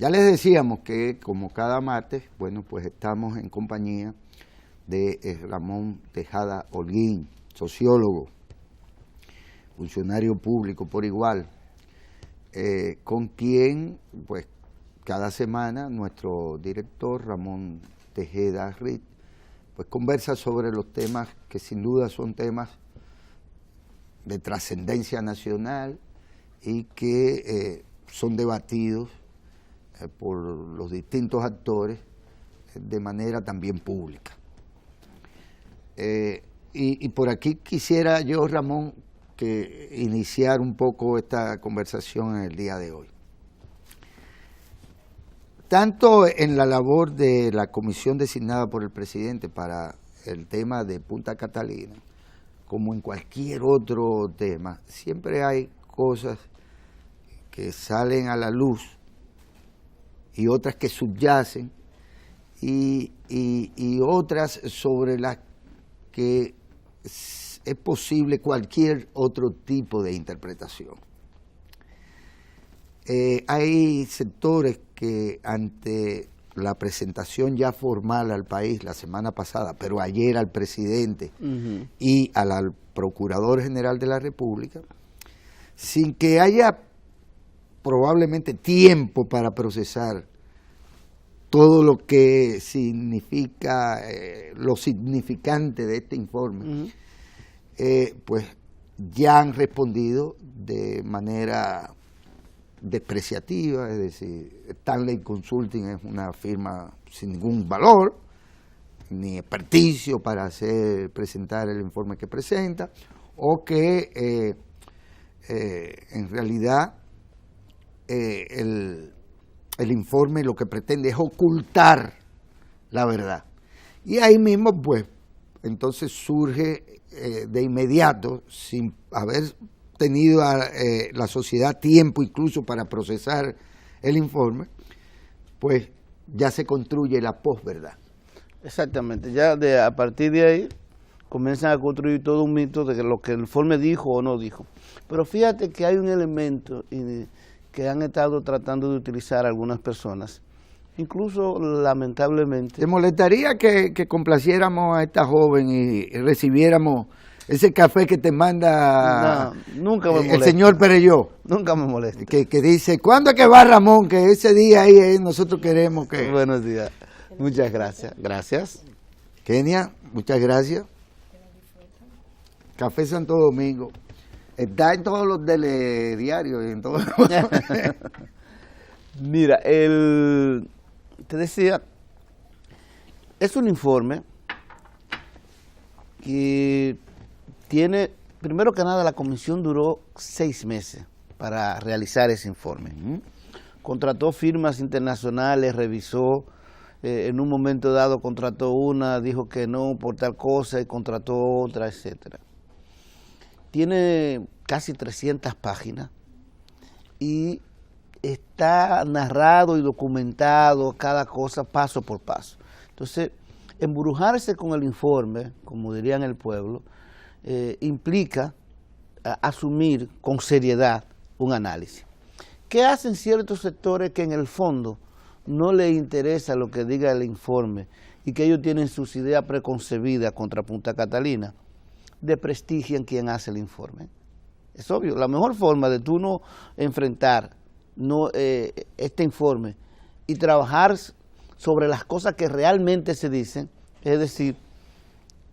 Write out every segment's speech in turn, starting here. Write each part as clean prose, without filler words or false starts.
Ya les decíamos que como cada martes, bueno, pues estamos en compañía de Ramón Tejada Holguín, sociólogo, funcionario público por igual, con quien, pues, cada semana nuestro director Ramón Tejeda Ritt, pues conversa sobre los temas que sin duda son temas de trascendencia nacional y que son debatidos por los distintos actores de manera también pública. Y por aquí quisiera yo, Ramón, que iniciar un poco esta conversación en el día de hoy. Tanto en la labor de la comisión designada por el presidente para el tema de Punta Catalina, como en cualquier otro tema, siempre hay cosas que salen a la luz y otras que subyacen y otras sobre las que es posible cualquier otro tipo de interpretación. Hay sectores que ante la presentación ya formal al país la semana pasada, pero ayer al presidente y al Procurador General de la República, sin que haya probablemente tiempo para procesar todo lo que significa, lo significante de este informe, pues ya han respondido de manera despreciativa, es decir, Stanley Consulting es una firma sin ningún valor, ni experticio para presentar el informe que presenta, o que en realidad el informe lo que pretende es ocultar la verdad. Y ahí mismo, pues, entonces surge de inmediato, sin haber tenido la sociedad tiempo incluso para procesar el informe, pues ya se construye la posverdad. Exactamente, ya a partir de ahí comienzan a construir todo un mito de lo que el informe dijo o no dijo. Pero fíjate que hay un elemento que han estado tratando de utilizar algunas personas, incluso lamentablemente. ¿Te molestaría que complaciéramos a esta joven y recibiéramos ese café que te manda nunca me molesta, el señor Perelló? Nunca me molesta. Que dice, ¿cuándo es que va Ramón? Que ese día ahí nosotros queremos que... Buenos días, muchas gracias. Gracias. Kenia, muchas gracias. Café Santo Domingo. Está en todos los diarios y en todos los... Mira, te decía, es un informe que tiene, primero que nada, la comisión duró 6 meses para realizar ese informe. Contrató firmas internacionales, revisó, en un momento dado contrató una, dijo que no por tal cosa y contrató otra, etcétera. Tiene casi 300 páginas y está narrado y documentado cada cosa paso por paso. Entonces, embrujarse con el informe, como dirían el pueblo, implica asumir con seriedad un análisis. ¿Qué hacen ciertos sectores que en el fondo no les interesa lo que diga el informe y que ellos tienen sus ideas preconcebidas contra Punta Catalina? Desprestigian quien hace el informe. Es obvio, la mejor forma de tú no enfrentar este informe y trabajar sobre las cosas que realmente se dicen, es decir,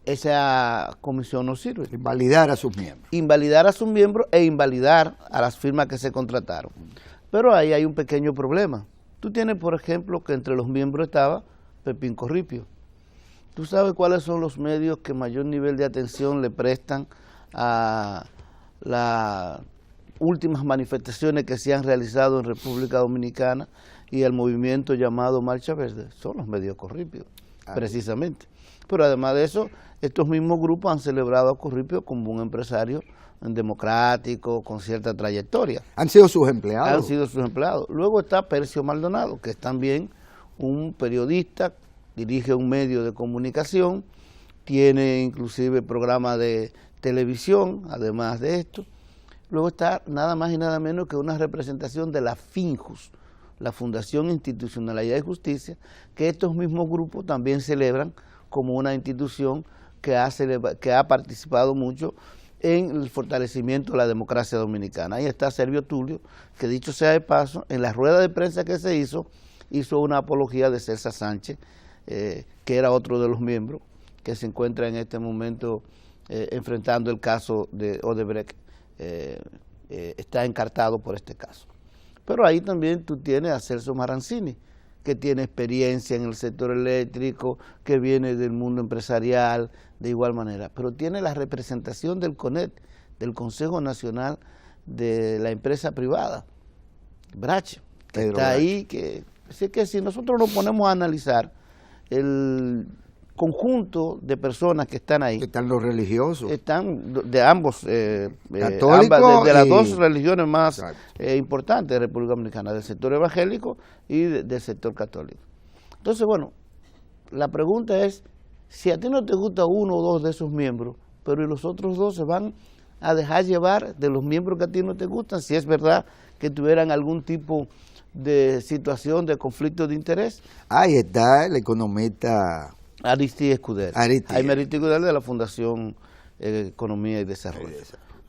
esa comisión no sirve. Invalidar a sus miembros. Invalidar a sus miembros e invalidar a las firmas que se contrataron. Pero ahí hay un pequeño problema. Tú tienes, por ejemplo, que entre los miembros estaba Pepín Corripio. ¿Tú sabes cuáles son los medios que mayor nivel de atención le prestan a las últimas manifestaciones que se han realizado en República Dominicana y el movimiento llamado Marcha Verde? Son los medios Corripio, precisamente. Pero además de eso, estos mismos grupos han celebrado a Corripio como un empresario democrático, con cierta trayectoria. Han sido sus empleados. Han sido sus empleados. Luego está Percio Maldonado, que es también un periodista, dirige un medio de comunicación, tiene inclusive programa de televisión, además de esto. Luego está nada más y nada menos que una representación de la FINJUS, la Fundación Institucionalidad y Justicia, que estos mismos grupos también celebran como una institución que ha participado mucho en el fortalecimiento de la democracia dominicana. Ahí está Servio Tulio, que dicho sea de paso, en la rueda de prensa que se hizo una apología de César Sánchez, que era otro de los miembros, que se encuentra en este momento enfrentando el caso de Odebrecht, está encartado por este caso. Pero ahí también tú tienes a Celso Maranzini, que tiene experiencia en el sector eléctrico, que viene del mundo empresarial de igual manera, pero tiene la representación del CONET, del Consejo Nacional de la Empresa Privada, Brache, que está ahí, así que si nosotros nos ponemos a analizar el conjunto de personas que están ahí. Están los religiosos. Están de ambos, católicos de las dos religiones más importantes de República Dominicana, del sector evangélico y del sector católico. Entonces, bueno, la pregunta es, si a ti no te gusta uno o dos de esos miembros, pero los otros dos se van a dejar llevar de los miembros que a ti no te gustan, si es verdad que tuvieran algún tipo de situación de conflicto de interés. Ahí está el economista Aristide Escudero. Jaime Aristide Escudero de la Fundación Economía y Desarrollo.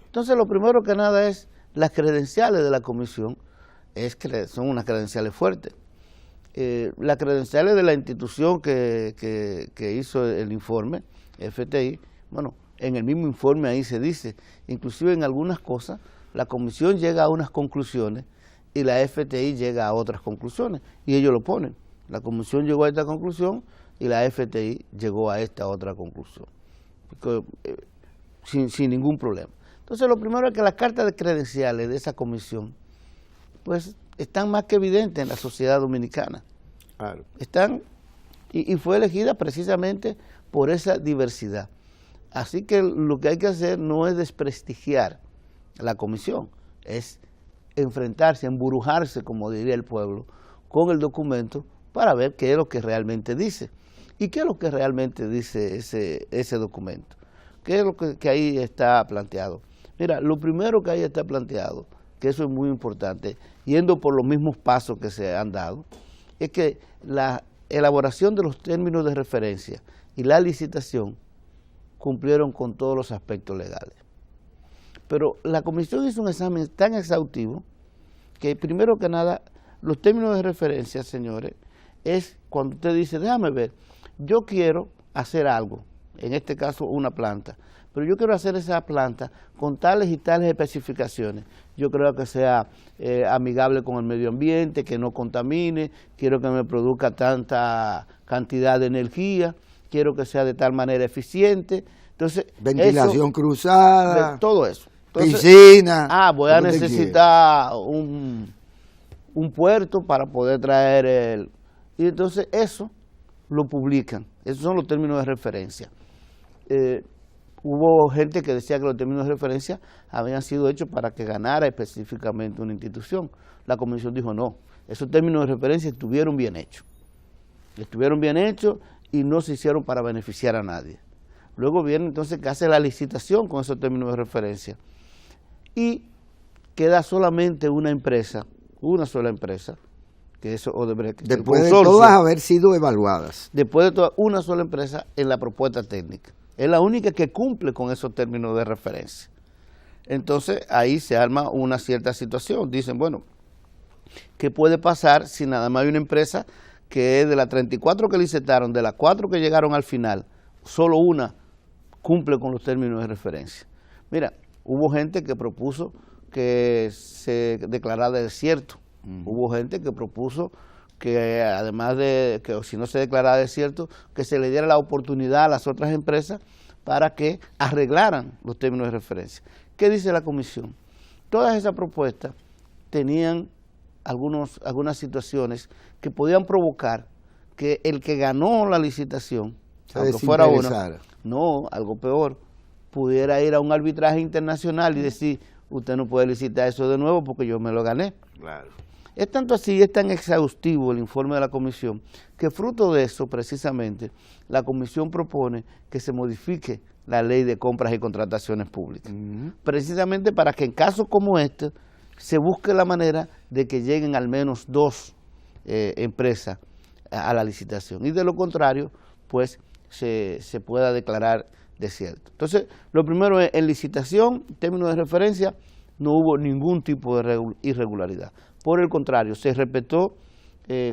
Entonces, lo primero que nada es, las credenciales de la comisión son unas credenciales fuertes. Las credenciales de la institución que hizo el informe, FTI, bueno, en el mismo informe ahí se dice, inclusive en algunas cosas, la comisión llega a unas conclusiones y la FTI llega a otras conclusiones, y ellos lo ponen. La comisión llegó a esta conclusión y la FTI llegó a esta otra conclusión, sin ningún problema. Entonces, lo primero es que las cartas de credenciales de esa comisión, pues, están más que evidentes en la sociedad dominicana. Claro. Están, y fue elegida precisamente por esa diversidad. Así que lo que hay que hacer no es desprestigiar la comisión, es enfrentarse, emburujarse, como diría el pueblo, con el documento para ver qué es lo que realmente dice. ¿Y qué es lo que realmente dice ese documento? ¿Qué es lo que ahí está planteado? Mira, lo primero que ahí está planteado, que eso es muy importante, yendo por los mismos pasos que se han dado, es que la elaboración de los términos de referencia y la licitación cumplieron con todos los aspectos legales. Pero la comisión hizo un examen tan exhaustivo que, primero que nada, los términos de referencia, señores, es cuando usted dice, déjame ver, yo quiero hacer algo, en este caso una planta, pero yo quiero hacer esa planta con tales y tales especificaciones. Yo creo que sea amigable con el medio ambiente, que no contamine, quiero que me produzca tanta cantidad de energía, quiero que sea de tal manera eficiente. Entonces, ventilación cruzada, todo eso. Entonces, piscina. Voy a necesitar un puerto para poder traer y entonces eso lo publican. Esos son los términos de referencia. Hubo gente que decía que los términos de referencia habían sido hechos para que ganara específicamente una institución. La comisión dijo no, esos términos de referencia estuvieron bien hechos. Estuvieron bien hechos y no se hicieron para beneficiar a nadie. Luego viene entonces que hace la licitación con esos términos de referencia. Y queda solamente una sola empresa, que es Odebrecht. Después de todas haber sido evaluadas. Después de todas, una sola empresa en la propuesta técnica. Es la única que cumple con esos términos de referencia. Entonces, ahí se arma una cierta situación. Dicen, bueno, ¿qué puede pasar si nada más hay una empresa que es de las 34 que licitaron, de las 4 que llegaron al final, solo una cumple con los términos de referencia? Mira, hubo gente que propuso que se declarara desierto. Hubo gente que propuso que además de que si no se declarara desierto, que se le diera la oportunidad a las otras empresas para que arreglaran los términos de referencia. ¿Qué dice la comisión? Todas esas propuestas tenían algunas situaciones que podían provocar que el que ganó la licitación, aunque fuera una, no, algo peor, pudiera ir a un arbitraje internacional y decir, usted no puede licitar eso de nuevo porque yo me lo gané. Claro. Es tanto así, es tan exhaustivo el informe de la comisión, que fruto de eso, precisamente, la comisión propone que se modifique la ley de compras y contrataciones públicas. Precisamente para que en casos como este, se busque la manera de que lleguen al menos 2 empresa a la licitación. Y de lo contrario, pues se pueda declarar desierto. Entonces, lo primero es, en licitación, en términos de referencia, no hubo ningún tipo de irregularidad. Por el contrario, se respetó,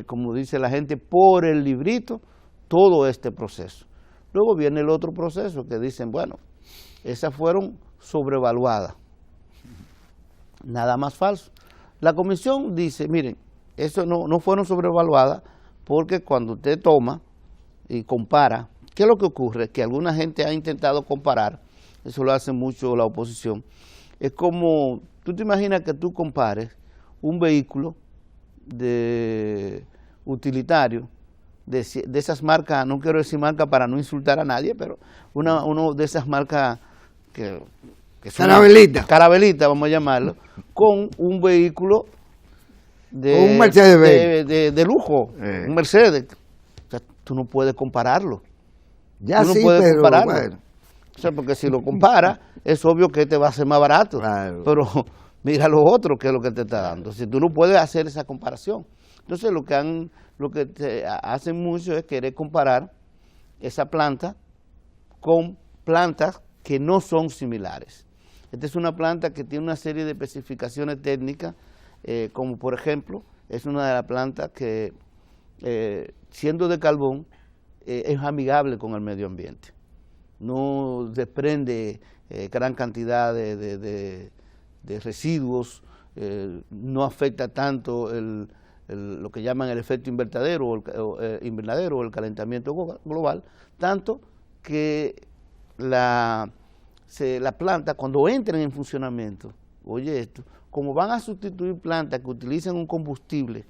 como dice la gente, por el librito, todo este proceso. Luego viene el otro proceso que dicen, bueno, esas fueron sobrevaluadas. Nada más falso. La comisión dice, miren, eso no fueron sobrevaluadas porque cuando usted toma y compara, ¿qué es lo que ocurre? Que alguna gente ha intentado comparar, eso lo hace mucho la oposición, es como, tú te imaginas que tú compares un vehículo utilitario, de esas marcas, no quiero decir marca para no insultar a nadie, pero uno de esesas marcas que son carabelita, vamos a llamarlo, con un vehículo un Mercedes de lujo, un Mercedes. O sea, tú no puedes compararlo. Ya tú no sí, puedes pero compararlo. bueno. O sea, porque si lo comparas, es obvio que te va a ser más barato. Claro. Pero mira lo otro que es lo que te está dando. Si tú no puedes hacer esa comparación. Entonces lo que hacen mucho es querer comparar esa planta con plantas que no son similares. Esta es una planta que tiene una serie de especificaciones técnicas, como por ejemplo, es una de las plantas que, siendo de carbón, es amigable con el medio ambiente. No desprende gran cantidad de residuos, no afecta tanto lo que llaman el efecto invernadero o el calentamiento global, tanto que la planta, cuando entren en funcionamiento, oye esto, como van a sustituir plantas que utilizan un combustible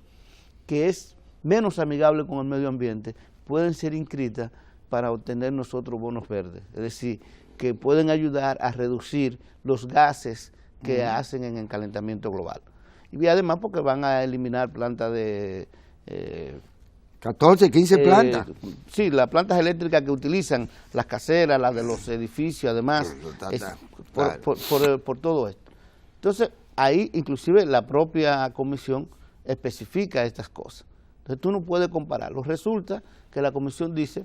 que es menos amigable con el medio ambiente, pueden ser inscritas para obtener nosotros bonos verdes. Es decir, que pueden ayudar a reducir los gases que hacen en el calentamiento global. Y además porque van a eliminar plantas de... 14, 15 plantas. Sí, las plantas eléctricas que utilizan, las caseras, las de los edificios, además, por todo esto. Entonces, ahí inclusive la propia comisión especifica estas cosas. Entonces, tú no puedes compararlo. Resulta que la comisión dice,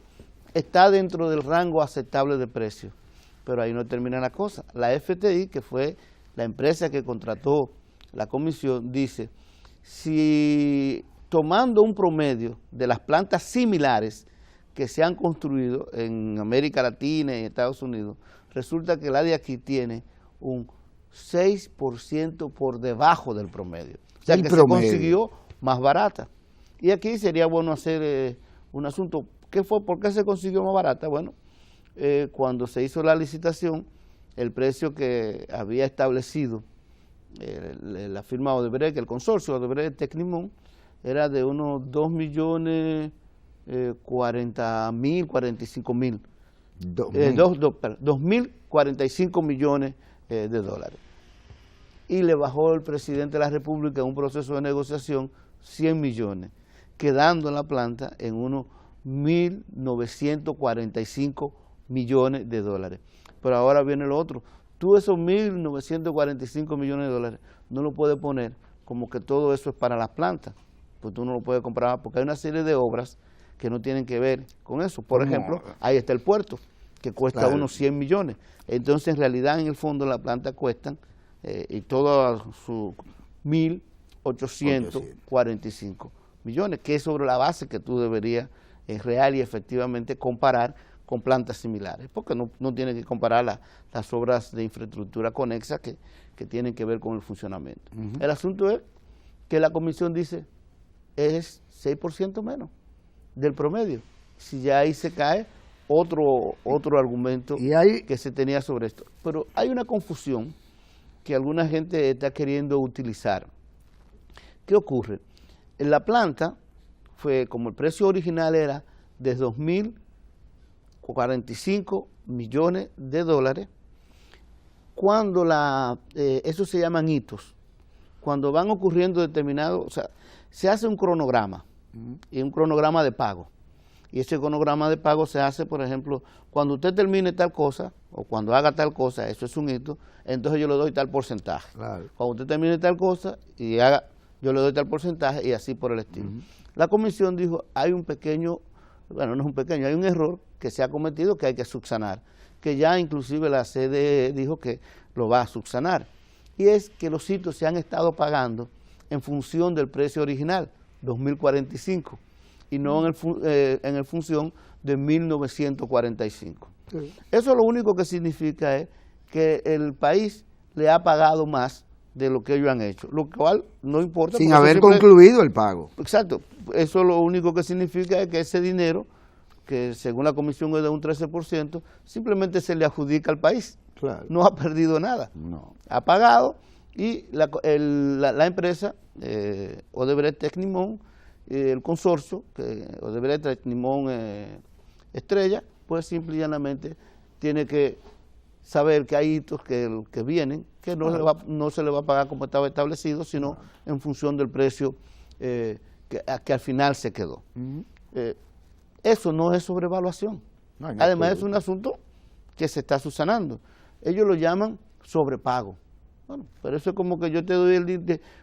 está dentro del rango aceptable de precio, pero ahí no termina la cosa. La FTI, que fue la empresa que contrató la comisión, dice, si tomando un promedio de las plantas similares que se han construido en América Latina y en Estados Unidos, resulta que la de aquí tiene un 6% por debajo del promedio. O sea, que se consiguió más barata. Y aquí sería bueno hacer un asunto. ¿Por qué se consiguió más barata? Bueno, cuando se hizo la licitación, el precio que había establecido la firma Odebrecht, el consorcio Odebrecht Tecnimont, era de unos 2.040.000, 45.000. 2.045 millones de dólares. Y le bajó el presidente de la República en un proceso de negociación 100 millones, quedando la planta en unos 1.945 millones de dólares. Pero ahora viene lo otro. Tú esos 1.945 millones de dólares no lo puedes poner como que todo eso es para las plantas, pues tú no lo puedes comprar porque hay una serie de obras que no tienen que ver con eso. Por ejemplo, ahí está el puerto, que cuesta unos 100 millones. Entonces, en realidad, en el fondo, la planta cuestan y todo sus 1.845 millones, que es sobre la base que tú deberías real y efectivamente comparar con plantas similares, porque no tiene que comparar las obras de infraestructura conexas que tienen que ver con el funcionamiento. El asunto es que la comisión dice es 6% menos del promedio. Si ya ahí se cae otro argumento que se tenía sobre esto. Pero hay una confusión que alguna gente está queriendo utilizar. ¿Qué ocurre? En la planta fue, como el precio original era de 2.045 millones de dólares, cuando eso se llaman hitos, cuando van ocurriendo determinados, o sea, se hace un cronograma, y un cronograma de pago. Y ese cronograma de pago se hace, por ejemplo, cuando usted termine tal cosa, o cuando haga tal cosa, eso es un hito, entonces yo le doy tal porcentaje. Claro. Cuando usted termine tal cosa y haga, yo le doy tal porcentaje y así por el estilo. La comisión dijo, hay un pequeño, bueno, no es un pequeño, hay un error que se ha cometido que hay que subsanar, que ya inclusive la CDE dijo que lo va a subsanar, y es que los sitios se han estado pagando en función del precio original, 2045, y no en función de 1945. Sí. Eso lo único que significa es que el país le ha pagado más de lo que ellos han hecho, lo cual no importa. Sin haber concluido el pago. Exacto, eso lo único que significa es que ese dinero, que según la comisión es de un 13%, simplemente se le adjudica al país. Claro. No ha perdido nada. No. Ha pagado y la empresa, Odebrecht Tecnimont, el consorcio, Odebrecht Tecnimont Estrella, pues simple y llanamente tiene que saber que hay hitos que vienen, que no se le va a pagar como estaba establecido, sino en función del precio que al final se quedó. Eso no es sobrevaluación. No, además es un asunto que se está subsanando. Ellos lo llaman sobrepago. Bueno, pero eso es como que yo te doy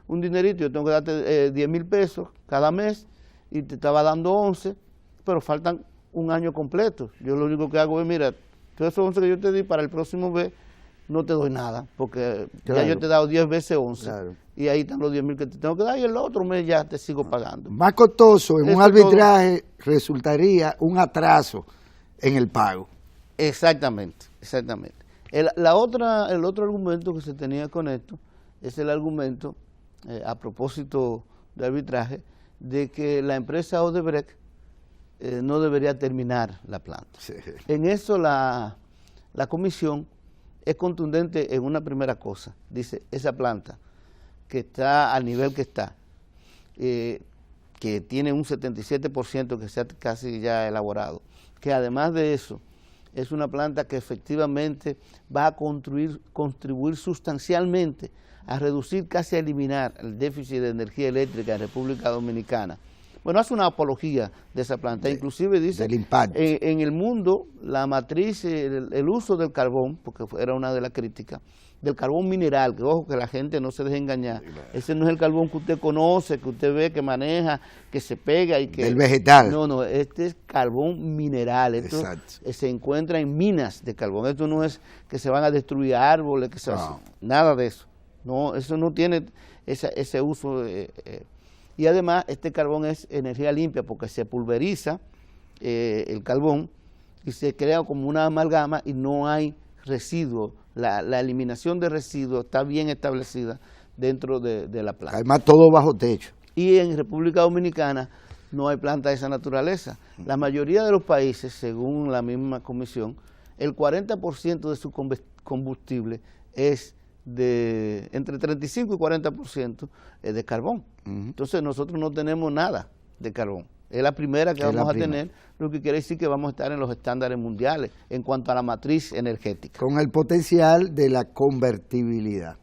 un dinerito, yo tengo que darte 10,000 pesos cada mes y te estaba dando 11, pero faltan un año completo. Yo lo único que hago es, mira, todos esos 11 que yo te di para el próximo mes, no te doy nada, porque claro, ya yo te he dado 10 veces 11, claro, y ahí están los 10,000 que te tengo que dar, y el otro mes ya te sigo pagando. Más costoso en un arbitraje resultaría un atraso en el pago. Exactamente, exactamente. El otro argumento que se tenía con esto es el argumento, a propósito de arbitraje, de que la empresa Odebrecht no debería terminar la planta. Sí. En eso la comisión es contundente en una primera cosa. Dice, esa planta que está al nivel que está, que tiene un 77% que se ha casi ya elaborado, que además de eso, es una planta que efectivamente va a contribuir sustancialmente a reducir, casi a eliminar el déficit de energía eléctrica en República Dominicana. Bueno, hace una apología de esa planta, inclusive dice, del impacto. En el mundo, la matriz, el uso del carbón, porque era una de las críticas, del carbón mineral, que ojo, que la gente no se deje engañar, ese no es el carbón que usted conoce, que usted ve, que maneja, que se pega y que... El vegetal. No, este es carbón mineral, esto se encuentra en minas de carbón, esto no es que se van a destruir árboles, nada de eso, no, eso no tiene ese uso... y además este carbón es energía limpia porque se pulveriza el carbón y se crea como una amalgama y no hay residuos. La eliminación de residuos está bien establecida dentro de la planta. Además todo bajo techo. Y en República Dominicana no hay planta de esa naturaleza. La mayoría de los países, según la misma comisión, el 40% de su combustible es de entre 35 y 40% de carbón. Entonces nosotros no tenemos nada de carbón. Es la primera que vamos a tener, lo que quiere decir que vamos a estar en los estándares mundiales en cuanto a la matriz energética. Con el potencial de la convertibilidad.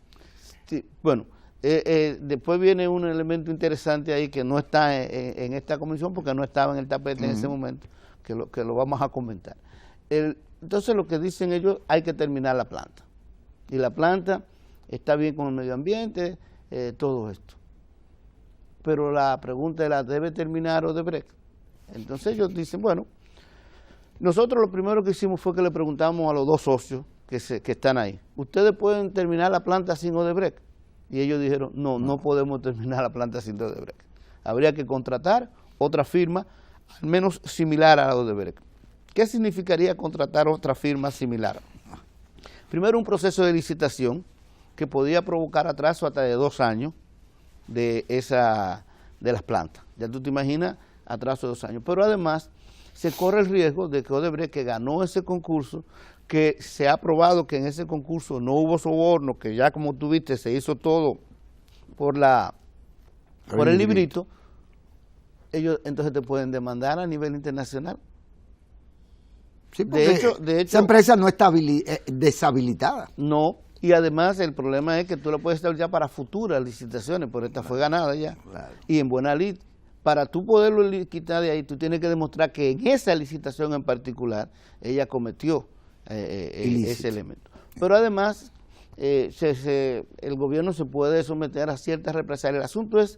Sí, bueno, después viene un elemento interesante ahí que no está en esta comisión porque no estaba en el tapete en ese momento, que lo vamos a comentar. Entonces lo que dicen ellos, hay que terminar la planta. Y la planta está bien con el medio ambiente, todo esto. Pero la pregunta es, ¿la debe terminar Odebrecht? Entonces ellos dicen, bueno, nosotros lo primero que hicimos fue que le preguntamos a los dos socios que están ahí, ¿ustedes pueden terminar la planta sin Odebrecht? Y ellos dijeron, no podemos terminar la planta sin Odebrecht. Habría que contratar otra firma, al menos similar a la Odebrecht. ¿Qué significaría contratar otra firma similar? Primero, un proceso de licitación que podía provocar atraso hasta de 2 años de las plantas. Ya tú te imaginas, atraso de 2 años. Pero además, se corre el riesgo de que Odebrecht, que ganó ese concurso, que se ha probado que en ese concurso no hubo soborno, que ya como tú viste se hizo todo por el librito, ellos entonces te pueden demandar a nivel internacional. Sí, de hecho, esa empresa no está deshabilitada. No, y además el problema es que tú la puedes establecer para futuras licitaciones, pero esta fue ganada ya. Claro. Y en buena lid, para tú poderlo quitar de ahí, tú tienes que demostrar que en esa licitación en particular ella cometió ese elemento. Pero además, el gobierno se puede someter a ciertas represalias. El asunto es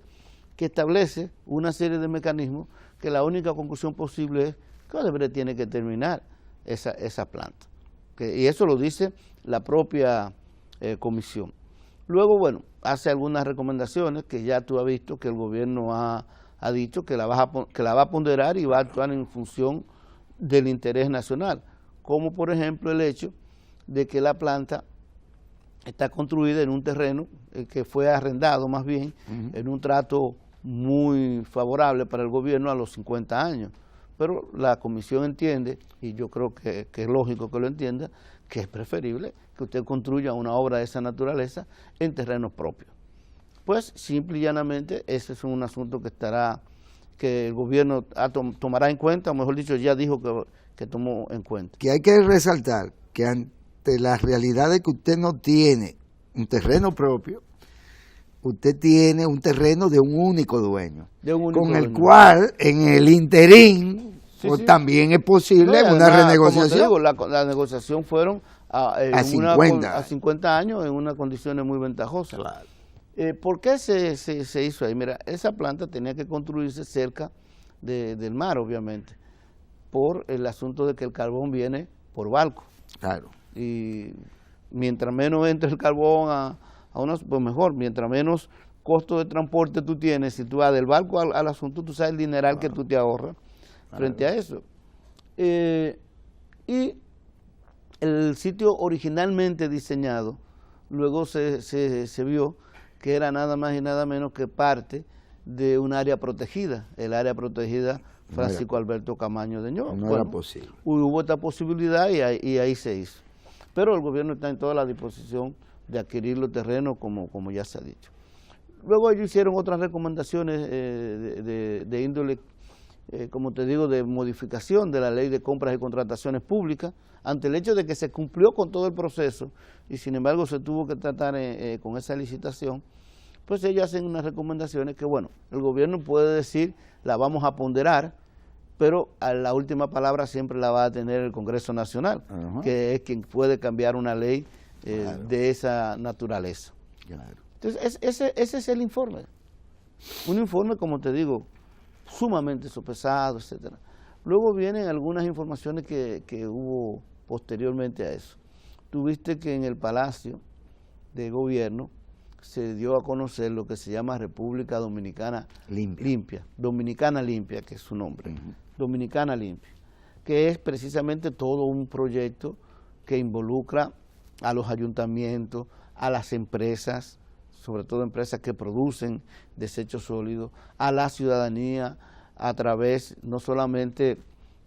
que establece una serie de mecanismos que la única conclusión posible es que Odebrecht tiene que terminar esa planta. Y eso lo dice la propia comisión. Luego, bueno, hace algunas recomendaciones que ya tú has visto que el gobierno ha dicho que la va a ponderar y va a actuar en función del interés nacional, como por ejemplo el hecho de que la planta está construida en un terreno que fue arrendado más bien en un trato muy favorable para el gobierno a los 50 años. Pero la comisión entiende, y yo creo que es lógico que lo entienda, que es preferible que usted construya una obra de esa naturaleza en terrenos propios. Pues simple y llanamente ese es un asunto que el gobierno tomará en cuenta, o mejor dicho, ya dijo que tomó en cuenta. Que hay que resaltar que ante la realidad de que usted no tiene un terreno propio, usted tiene un terreno de un único dueño, con el cual en el interín también es posible una renegociación. Como te digo, la negociación fueron a 50 años en unas condiciones muy ventajosas. Claro. ¿Por qué se hizo ahí? Mira, esa planta tenía que construirse cerca del mar, obviamente, por el asunto de que el carbón viene por barco. Claro. Y mientras menos entre el carbón pues mejor, mientras menos costo de transporte tú tienes, si tú vas del barco al asunto, tú sabes el dineral que tú te ahorras frente a eso. Y el sitio originalmente diseñado, luego se vio que era nada más y nada menos que parte de un área protegida, el área protegida Francisco Alberto Camaño de Ño. No era posible. Hubo esta posibilidad y ahí se hizo. Pero el gobierno está en toda la disposición de adquirir los terrenos, como ya se ha dicho. Luego ellos hicieron otras recomendaciones de índole, como te digo, de modificación de la ley de compras y contrataciones públicas, ante el hecho de que se cumplió con todo el proceso y sin embargo se tuvo que tratar con esa licitación. Pues ellos hacen unas recomendaciones que, bueno, el gobierno puede decir, la vamos a ponderar, pero a la última palabra siempre la va a tener el Congreso Nacional, que es quien puede cambiar una ley de esa naturaleza. Claro. Entonces, ese es el informe. Un informe, como te digo, sumamente sopesado, etcétera. Luego vienen algunas informaciones que hubo posteriormente a eso. Tuviste que en el Palacio de Gobierno se dio a conocer lo que se llama República Dominicana Limpia. Dominicana Limpia, que es su nombre. Dominicana Limpia, que es precisamente todo un proyecto que involucra a los ayuntamientos, a las empresas, sobre todo empresas que producen desechos sólidos, a la ciudadanía, a través no solamente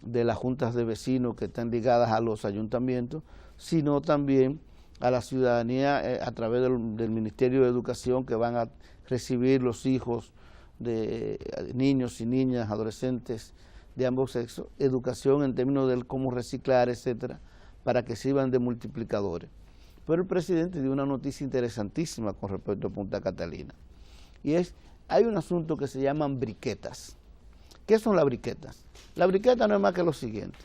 de las juntas de vecinos que están ligadas a los ayuntamientos, sino también a la ciudadanía a través del Ministerio de Educación, que van a recibir los hijos de niños y niñas, adolescentes de ambos sexos, educación en términos de cómo reciclar, etcétera, para que sirvan de multiplicadores. Pero el presidente dio una noticia interesantísima con respecto a Punta Catalina, y hay un asunto que se llaman briquetas. ¿Qué son las briquetas? La briqueta no es más que lo siguiente: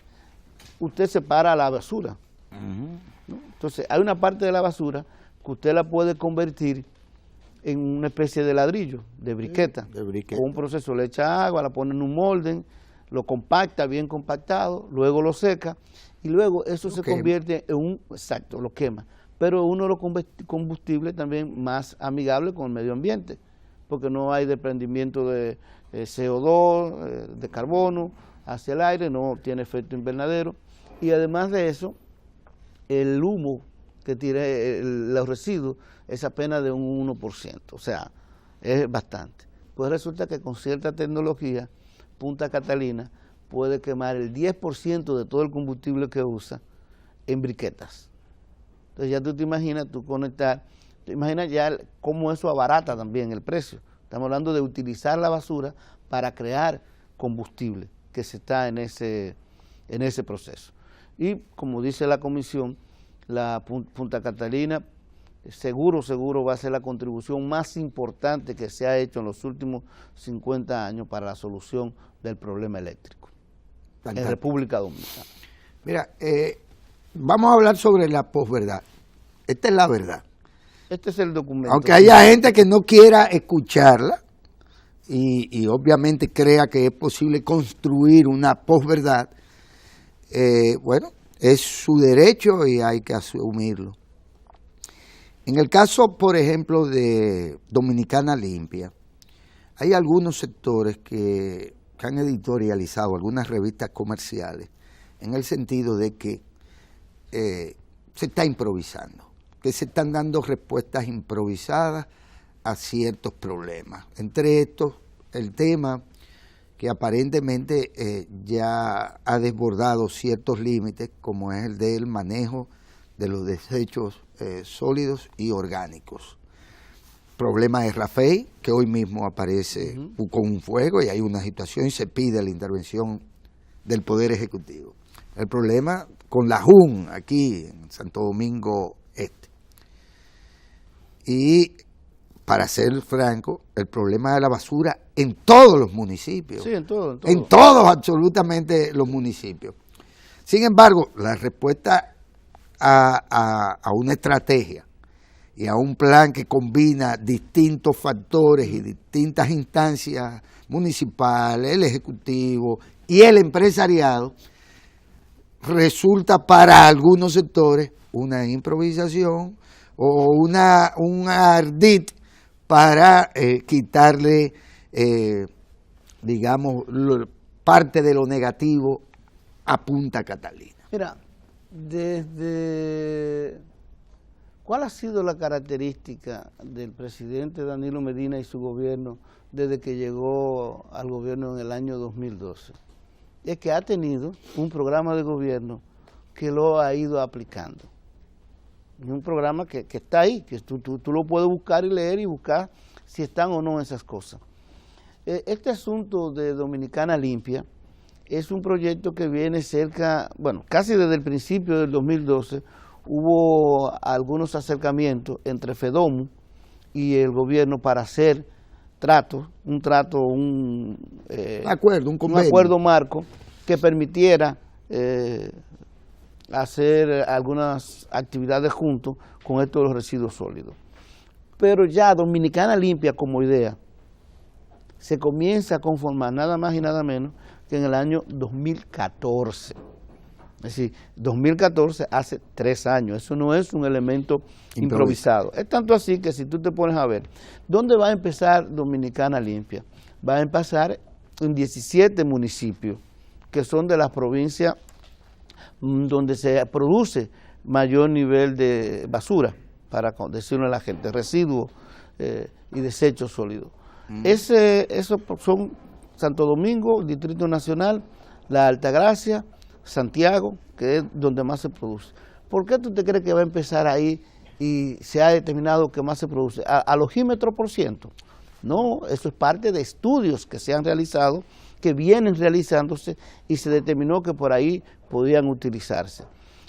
usted separa la basura, ¿no? Entonces hay una parte de la basura que usted la puede convertir en una especie de ladrillo, de briqueta, con un proceso, le echa agua, la pone en un molde, lo compacta bien compactado, luego lo seca y luego eso se convierte en lo quema, pero uno de los combustibles también más amigable con el medio ambiente, porque no hay desprendimiento de CO2, de carbono hacia el aire, no tiene efecto invernadero, y además de eso, el humo que tira los residuos es apenas de un 1%, o sea, es bastante. Pues resulta que con cierta tecnología, Punta Catalina puede quemar el 10% de todo el combustible que usa en briquetas. Entonces ya tú te imaginas, te imaginas ya cómo eso abarata también el precio. Estamos hablando de utilizar la basura para crear combustible, que se está en ese proceso. Y como dice la comisión, la Punta Catalina seguro va a ser la contribución más importante que se ha hecho en los últimos 50 años para la solución del problema eléctrico en República Dominicana. Mira, vamos a hablar sobre la posverdad. Esta es la verdad. Este es el documento. Aunque haya gente que no quiera escucharla y obviamente crea que es posible construir una posverdad, bueno, es su derecho y hay que asumirlo. En el caso, por ejemplo, de Dominicana Limpia, hay algunos sectores que han editorializado algunas revistas comerciales en el sentido de que se está improvisando, que se están dando respuestas improvisadas a ciertos problemas. Entre estos, el tema que aparentemente ya ha desbordado ciertos límites, como es el del manejo de los desechos sólidos y orgánicos. Problema de Rafey, que hoy mismo aparece con un fuego y hay una situación y se pide la intervención del Poder Ejecutivo. El problema con la JUN, aquí en Santo Domingo Este. Y, para ser franco, el problema de la basura en todos los municipios. Sí, en todo. En todos, absolutamente, los municipios. Sin embargo, la respuesta a una estrategia y a un plan que combina distintos factores y distintas instancias municipales, el Ejecutivo y el empresariado, resulta para algunos sectores una improvisación o un ardid para quitarle, digamos, parte de lo negativo a Punta Catalina. Mira, ¿cuál ha sido la característica del presidente Danilo Medina y su gobierno desde que llegó al gobierno en el año 2012? Es que ha tenido un programa de gobierno que lo ha ido aplicando. Es un programa que está ahí, que tú lo puedes buscar y leer y buscar si están o no esas cosas. Este asunto de Dominicana Limpia es un proyecto que viene cerca, bueno, casi desde el principio del 2012, hubo algunos acercamientos entre FEDOMU y el gobierno para hacer un acuerdo marco que permitiera hacer algunas actividades juntos con esto de los residuos sólidos. Pero ya Dominicana Limpia como idea se comienza a conformar nada más y nada menos que en el año 2014. Es decir, 2014 hace 3 años, eso no es un elemento improvisado. Es tanto así que si tú te pones a ver, ¿dónde va a empezar Dominicana Limpia? Va a empezar en 17 municipios, que son de las provincias donde se produce mayor nivel de basura, para decirlo a la gente, residuos y desechos sólidos. Esos son Santo Domingo, Distrito Nacional, La Altagracia, Santiago, que es donde más se produce. ¿Por qué tú te crees que va a empezar ahí y se ha determinado que más se produce? ¿Al ojímetro por ciento? No, eso es parte de estudios que se han realizado, que vienen realizándose y se determinó que por ahí podían utilizarse.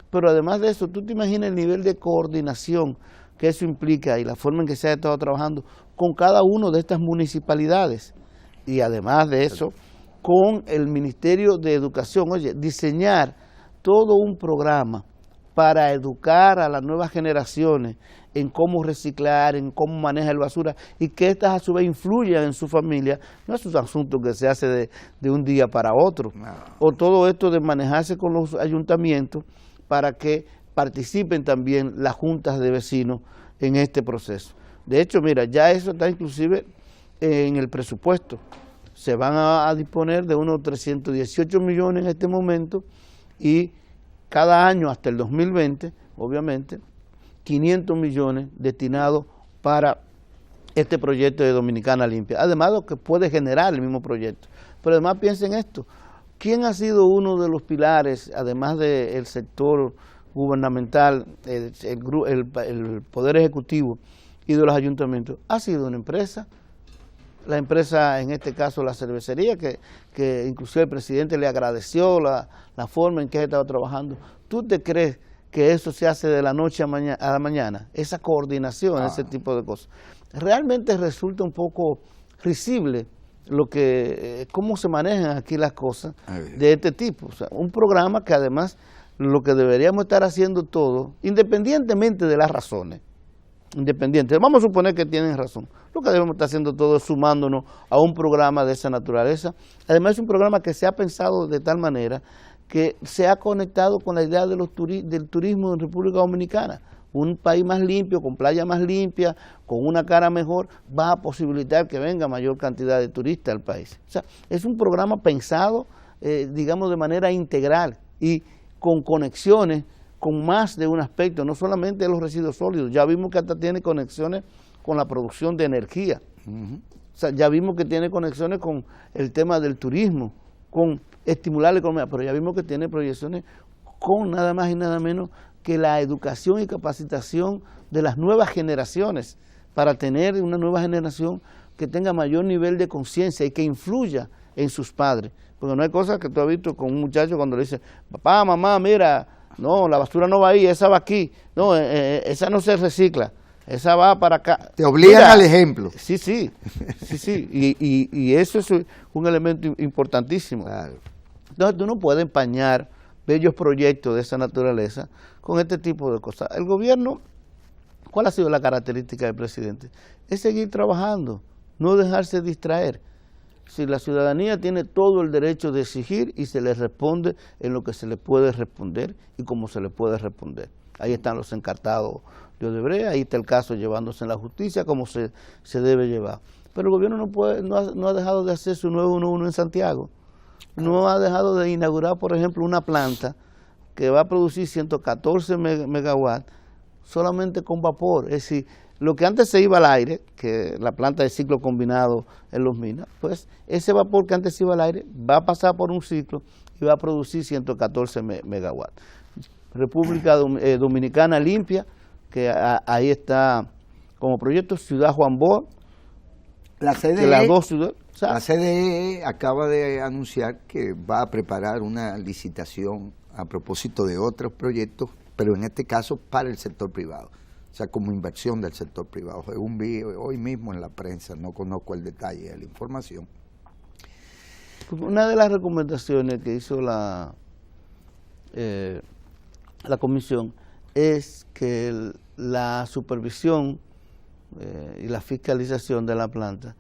Pero además de eso, tú te imaginas el nivel de coordinación que eso implica y la forma en que se ha estado trabajando con cada una de estas municipalidades. Y además de eso, con el Ministerio de Educación, oye, diseñar todo un programa para educar a las nuevas generaciones en cómo reciclar, en cómo manejar la basura y que estas a su vez influyan en su familia. No es un asunto que se hace de un día para otro. No. O todo esto de manejarse con los ayuntamientos para que participen también las juntas de vecinos en este proceso. De hecho, mira, ya eso está inclusive en el presupuesto. Se van a disponer de unos 318 millones en este momento y cada año hasta el 2020, obviamente, 500 millones destinados para este proyecto de Dominicana Limpia. Además de lo que puede generar el mismo proyecto. Pero además piensen esto, ¿quién ha sido uno de los pilares, además del sector gubernamental, el Poder Ejecutivo y de los ayuntamientos? Ha sido una empresa. La empresa, en este caso la cervecería, que inclusive el presidente le agradeció la forma en que ha estado trabajando. ¿Tú te crees que eso se hace de la noche a la mañana? Esa coordinación, ese tipo de cosas. Realmente resulta un poco risible cómo se manejan aquí las cosas de este tipo. O sea, un programa que además lo que deberíamos estar haciendo todo, independientemente de las razones, independientes. Vamos a suponer que tienen razón. Lo que debemos estar haciendo todo es sumándonos a un programa de esa naturaleza. Además es un programa que se ha pensado de tal manera que se ha conectado con la idea de del turismo en República Dominicana. Un país más limpio, con playa más limpia, con una cara mejor, va a posibilitar que venga mayor cantidad de turistas al país. O sea, es un programa pensado, digamos, de manera integral y con conexiones con más de un aspecto, no solamente de los residuos sólidos. Ya vimos que hasta tiene conexiones con la producción de energía. O sea, ya vimos que tiene conexiones con el tema del turismo, con estimular la economía, pero ya vimos que tiene proyecciones con nada más y nada menos que la educación y capacitación de las nuevas generaciones, para tener una nueva generación que tenga mayor nivel de conciencia y que influya en sus padres. Porque no hay cosas que tú has visto con un muchacho cuando le dice, papá, mamá, mira, no, la basura no va ahí, esa va aquí, no, esa no se recicla, esa va para acá. Te obligan al ejemplo. Sí, y eso es un elemento importantísimo. Claro. Entonces tú no puedes empañar bellos proyectos de esa naturaleza con este tipo de cosas. El gobierno, ¿cuál ha sido la característica del presidente? Es seguir trabajando, no dejarse distraer. Si la ciudadanía tiene todo el derecho de exigir y se le responde en lo que se le puede responder y cómo se le puede responder. Ahí están los encartados de Odebrecht, ahí está el caso llevándose en la justicia como se debe llevar. Pero el gobierno no ha dejado de hacer su 911 en Santiago. No ha dejado de inaugurar, por ejemplo, una planta que va a producir 114 megawatts solamente con vapor. Es decir, lo que antes se iba al aire, que la planta de ciclo combinado en Los Minas, pues ese vapor que antes se iba al aire va a pasar por un ciclo y va a producir 114 megawatts. República Dominicana Limpia, que ahí está como proyecto, Ciudad Juan Bosch, La CDE, la CDE acaba de anunciar que va a preparar una licitación a propósito de otros proyectos, pero en este caso para el sector privado, o sea, como inversión del sector privado. Según vi hoy mismo en la prensa, no conozco el detalle de la información. Una de las recomendaciones que hizo la comisión es que la supervisión y la fiscalización de la planta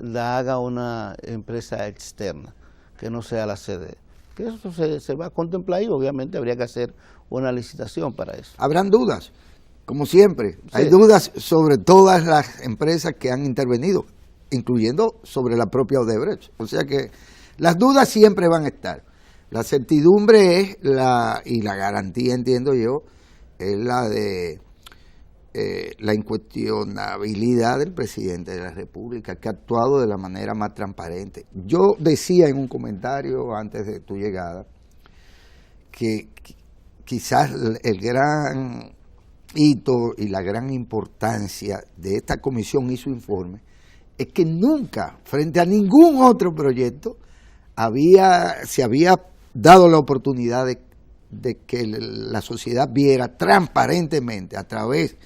la haga una empresa externa, que no sea la CDE. Que eso se va a contemplar y obviamente habría que hacer una licitación para eso. Habrán dudas, como siempre. Sí. Hay dudas sobre todas las empresas que han intervenido, incluyendo sobre la propia Odebrecht. O sea que las dudas siempre van a estar. La certidumbre es y la garantía, entiendo yo, es la de la incuestionabilidad del presidente de la República, que ha actuado de la manera más transparente. Yo decía en un comentario antes de tu llegada que quizás el gran hito y la gran importancia de esta comisión y su informe es que nunca, frente a ningún otro proyecto, se había dado la oportunidad de que la sociedad viera transparentemente a través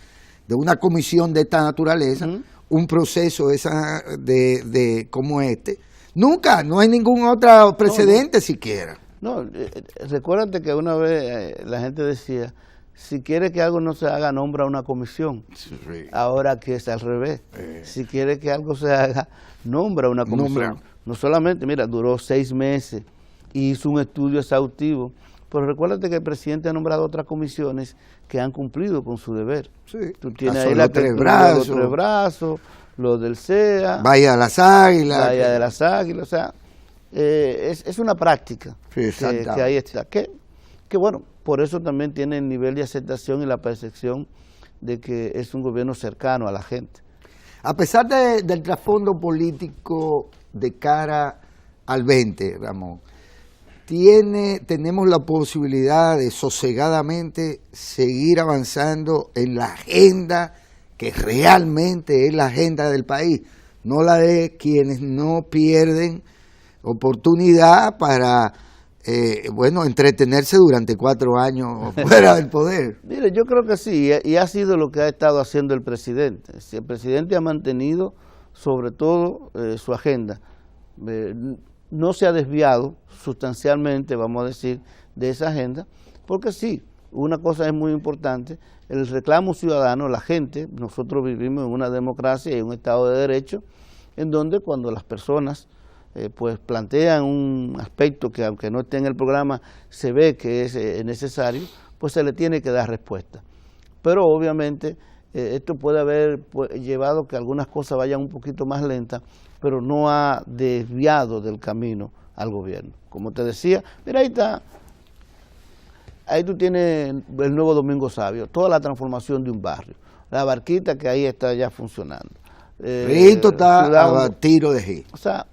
de una comisión de esta naturaleza, un proceso como este. Nunca, no hay ningún otro precedente siquiera. No, recuérdate que una vez la gente decía, si quiere que algo no se haga, nombra una comisión. Sí. Ahora que es al revés. Si quiere que algo se haga, nombra una comisión. No solamente, mira, duró 6 meses y hizo un estudio exhaustivo. Pero recuérdate que el presidente ha nombrado otras comisiones que han cumplido con su deber. Sí. Tú tienes ahí los tres brazos, lo del CEA, Bahía de las Águilas. O sea, es una práctica que ahí está. Que bueno, por eso también tiene el nivel de aceptación y la percepción de que es un gobierno cercano a la gente. A pesar del trasfondo político de cara al 20, Ramón, tenemos la posibilidad de sosegadamente seguir avanzando en la agenda que realmente es la agenda del país, no la de quienes no pierden oportunidad para entretenerse durante 4 años fuera del poder. Mire, yo creo que sí, y ha sido lo que ha estado haciendo el presidente. Si el presidente ha mantenido sobre todo su agenda, no se ha desviado sustancialmente, vamos a decir, de esa agenda, porque sí, una cosa es muy importante, el reclamo ciudadano, la gente, nosotros vivimos en una democracia y en un Estado de Derecho, en donde cuando las personas pues plantean un aspecto que aunque no esté en el programa, se ve que es necesario, pues se le tiene que dar respuesta. Pero obviamente esto puede haber llevado que algunas cosas vayan un poquito más lentas, pero no ha desviado del camino al gobierno. Como te decía, mira, ahí está, ahí tú tienes el nuevo Domingo Sabio, toda la transformación de un barrio, la barquita que ahí está ya funcionando. Rito está a tiro de G. O sea,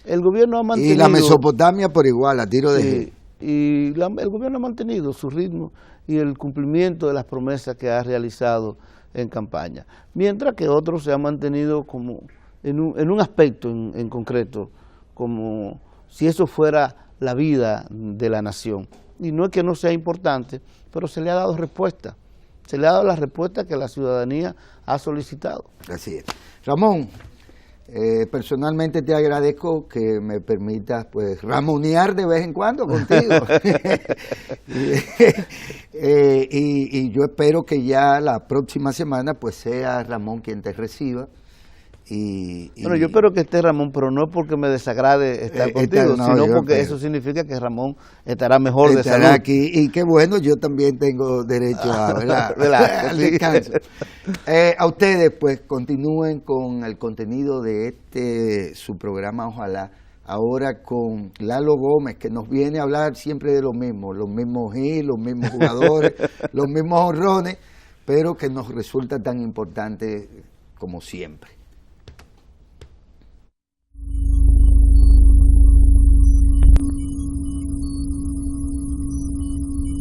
el gobierno ha mantenido... Y la Mesopotamia por igual, a tiro de G. Y el gobierno ha mantenido su ritmo y el cumplimiento de las promesas que ha realizado en campaña. Mientras que otros se han mantenido como en un aspecto en concreto, como si eso fuera la vida de la nación. Y no es que no sea importante, pero se le ha dado respuesta. Se le ha dado la respuesta que la ciudadanía ha solicitado. Así es. Ramón, personalmente te agradezco que me permitas pues ramonear de vez en cuando contigo. Y yo espero que ya la próxima semana pues sea Ramón quien te reciba. Bueno, yo espero que esté Ramón, pero no porque me desagrade estar contigo, sino porque eso significa que Ramón estará mejor de salud. Aquí, y qué bueno, yo también tengo derecho al descanso. A ustedes, pues, continúen con el contenido de su programa, ojalá, ahora con Lalo Gómez, que nos viene a hablar siempre de lo mismo, los mismos hits, los mismos jugadores, los mismos honrones, pero que nos resulta tan importante como siempre.